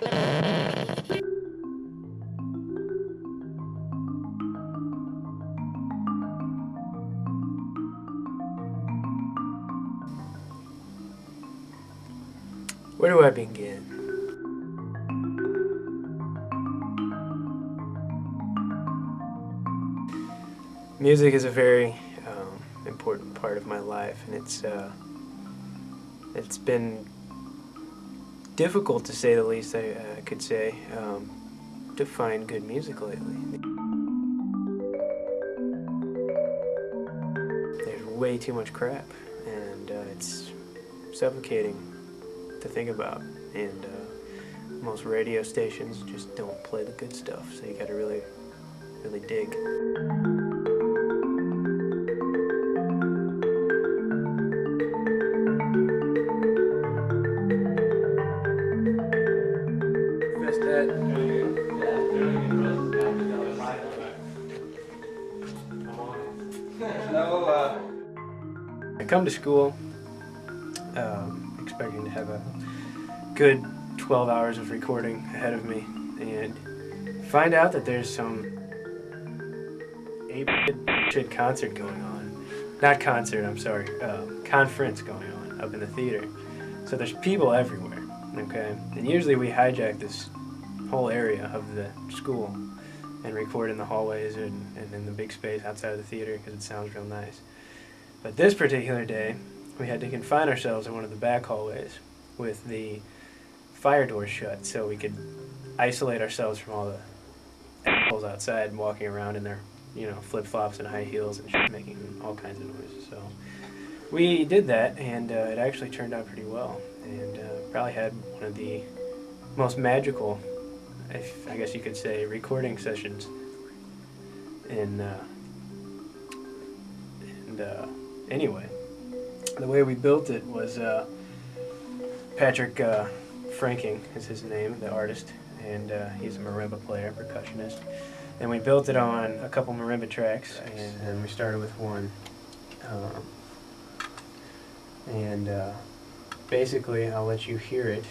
Where do I begin? Music is a very important part of my life, and it's been difficult, to say the least, I could say, to find good music lately. There's way too much crap, and it's suffocating to think about, and most radio stations just don't play the good stuff, so you gotta really dig. I come to school expecting to have a good 12 hours of recording ahead of me, and find out that there's some shit concert going on. Not concert, I'm sorry, conference going on up in the theater. So there's people everywhere, okay? And usually we hijack this whole area of the school and record in the hallways and in the big space outside of the theater because it sounds real nice. But this particular day, we had to confine ourselves in one of the back hallways with the fire doors shut so we could isolate ourselves from all the assholes outside walking around in their, flip-flops and high heels and shit, making all kinds of noises. So we did that, and it actually turned out pretty well, and probably had one of the most magical, I guess you could say, recording sessions anyway, the way we built it was Patrick Franking is his name, the artist, and he's a marimba player, percussionist. And we built it on a couple marimba tracks, and we started with one. Basically, I'll let you hear it.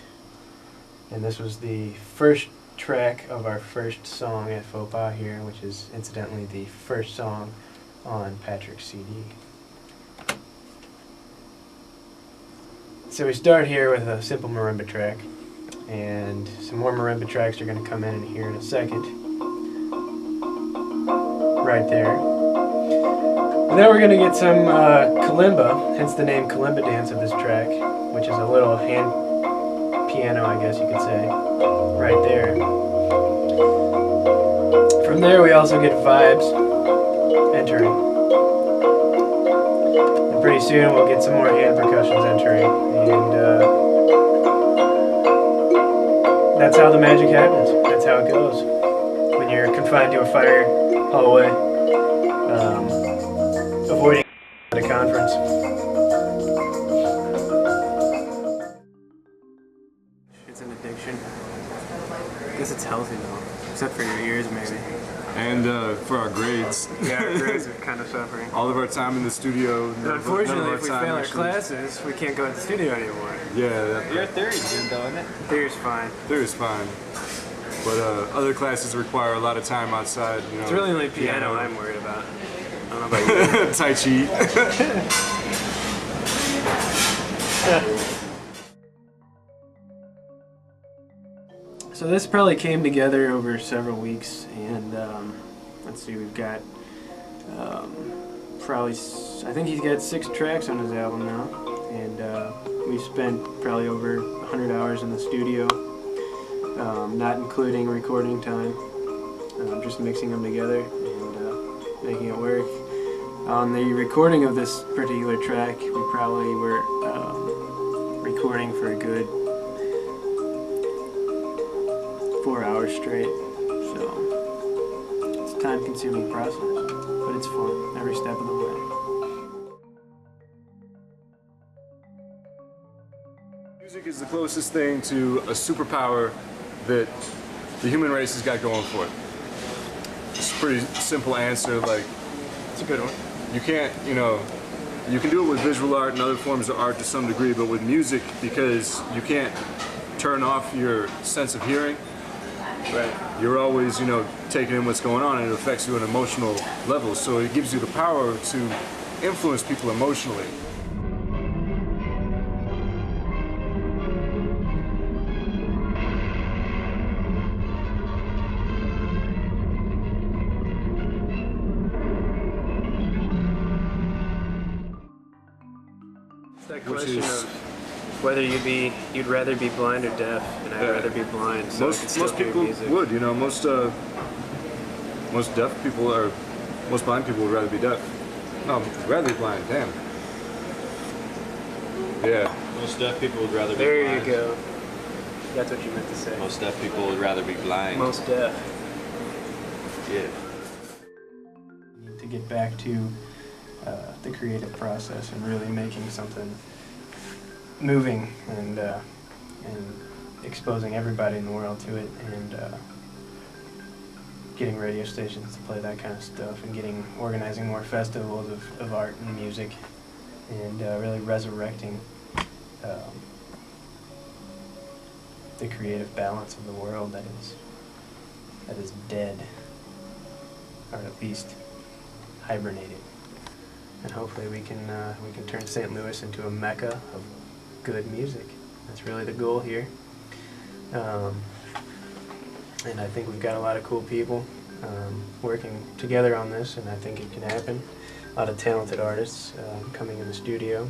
And this was the first track of our first song at FoPa here, which is incidentally the first song on Patrick's CD. So we start here with a simple marimba track, and some more marimba tracks are going to come in here in a second. Right there. And then we're going to get some kalimba, hence the name Kalimba Dance of this track, which is a little hand piano, I guess you could say, right there. From there we also get vibes entering. And pretty soon we'll get some more hand percussions entering, and that's how the magic happens. That's how it goes when you're confined to a fire hallway, avoiding at a conference. It's an addiction. I guess it's healthy though, except for your ears maybe. And for our grades. Yeah, our grades are kind of suffering. All of our time in the studio. But unfortunately, if we fail our classes, we can't go to the studio anymore. Yeah. Your theory's good though, isn't it? Theory's fine. Theory's fine. But other classes require a lot of time outside. It's really only piano I'm worried about. I don't know about you. Tai Chi. So this probably came together over several weeks, and let's see, we've got probably, I think he's got 6 tracks on his album now, and we spent probably over 100 hours in the studio, not including recording time, just mixing them together and making it work. On the recording of this particular track, we probably were recording for a good 4 hours straight, so it's a time-consuming process, but it's fun every step of the way. Music is the closest thing to a superpower that the human race has got going for it. It's a pretty simple answer, like, It's a good one. you can't, you can do it with visual art and other forms of art to some degree, but with music, because you can't turn off your sense of hearing, Right. you're always, you know, taking in what's going on, and it affects you on an emotional level. So it gives you the power to influence people emotionally. It's that question of whether you'd rather be blind or deaf, and I'd rather be blind. So most people would, you know, most deaf people or most blind people would rather be deaf. No, rather be blind. Damn. Yeah. Most deaf people would rather be There blind. you go. That's what you meant to say. Most deaf people would rather be blind. Most deaf. Yeah. To get back to the creative process and really making something moving and exposing everybody in the world to it, and getting radio stations to play that kind of stuff, and organizing more festivals of art and music, and really resurrecting the creative balance of the world that is dead, or at least hibernated. And hopefully we can turn St. Louis into a mecca of good music. That's really the goal here. And I think we've got a lot of cool people working together on this, and I think it can happen. A lot of talented artists coming in the studio.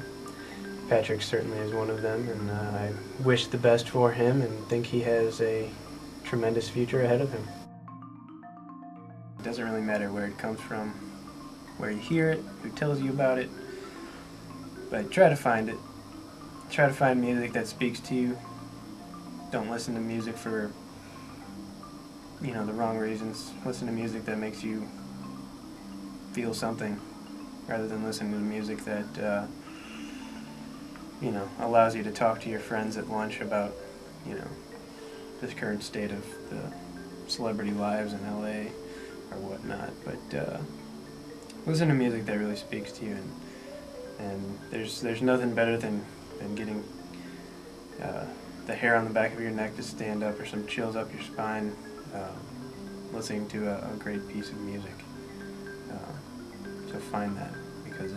Patrick certainly is one of them, and I wish the best for him and think he has a tremendous future ahead of him. It doesn't really matter where it comes from, where you hear it, who tells you about it, but try to find it. Try to find music that speaks to you. Don't listen to music for, you know, the wrong reasons. Listen to music that makes you feel something, rather than listening to music that, you know, allows you to talk to your friends at lunch about, you know, this current state of the celebrity lives in LA or whatnot. But listen to music that really speaks to you, and there's nothing better than getting the hair on the back of your neck to stand up, or some chills up your spine, listening to a great piece of music. So find that, because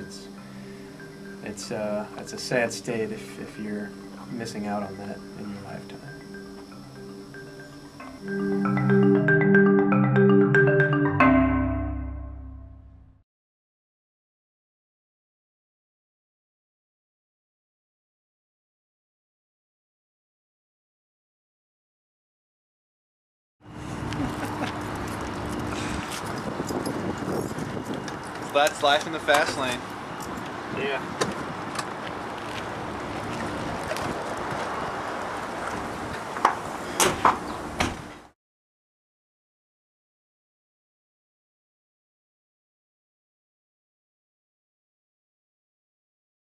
it's a sad state if you're missing out on that in your lifetime. That's life in the fast lane. Yeah.